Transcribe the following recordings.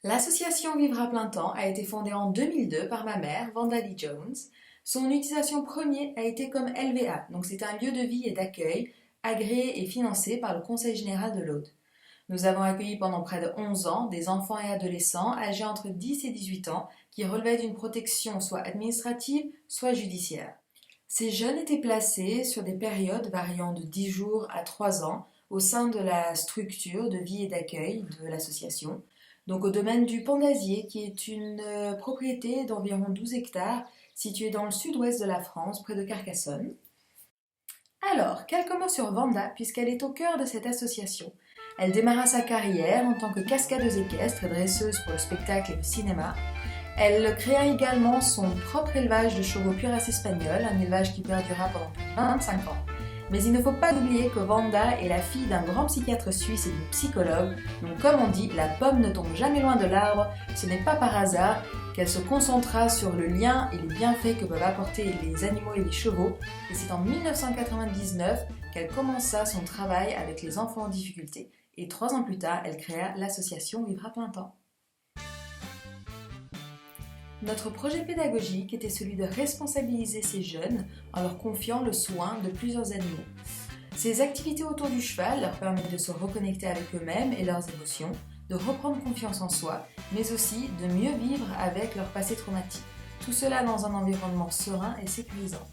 L'association Vivre à plein temps a été fondée en 2002 par ma mère, Vanda Lee Jones. Son utilisation première a été comme LVA, donc c'est un lieu de vie et d'accueil agréé et financé par le Conseil général de l'Aude. Nous avons accueilli pendant près de 11 ans des enfants et adolescents âgés entre 10 et 18 ans qui relevaient d'une protection soit administrative, soit judiciaire. Ces jeunes étaient placés sur des périodes variant de 10 jours à 3 ans au sein de la structure de vie et d'accueil de l'association, donc au domaine du Pont d'Azier, qui est une propriété d'environ 12 hectares située dans le sud-ouest de la France, près de Carcassonne. Alors, quelques mots sur Vanda, puisqu'elle est au cœur de cette association. Elle démarra sa carrière en tant que cascadeuse équestre et dresseuse pour le spectacle et le cinéma. Elle créa également son propre élevage de chevaux puras espagnols, un élevage qui perdura pendant plus de 25 ans. Mais il ne faut pas oublier que Vanda est la fille d'un grand psychiatre suisse et d'une psychologue, donc comme on dit, la pomme ne tombe jamais loin de l'arbre. Ce n'est pas par hasard qu'elle se concentra sur le lien et les bienfaits que peuvent apporter les animaux et les chevaux, et c'est en 1999 qu'elle commença son travail avec les enfants en difficulté, et 3 ans plus tard, elle créa l'association Vivre à plein temps. Notre projet pédagogique était celui de responsabiliser ces jeunes en leur confiant le soin de plusieurs animaux. Ces activités autour du cheval leur permettent de se reconnecter avec eux-mêmes et leurs émotions, de reprendre confiance en soi, mais aussi de mieux vivre avec leur passé traumatique. Tout cela dans un environnement serein et sécurisant.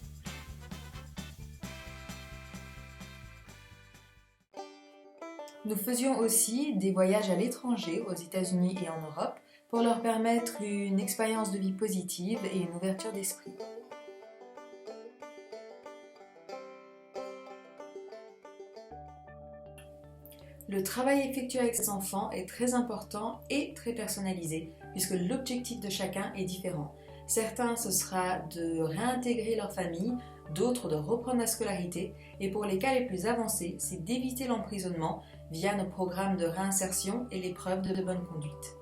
Nous faisions aussi des voyages à l'étranger, aux États-Unis et en Europe, pour leur permettre une expérience de vie positive et une ouverture d'esprit. Le travail effectué avec ces enfants est très important et très personnalisé, puisque l'objectif de chacun est différent. Certains, ce sera de réintégrer leur famille, d'autres de reprendre la scolarité, et pour les cas les plus avancés, c'est d'éviter l'emprisonnement via nos programmes de réinsertion et l'épreuve de bonne conduite.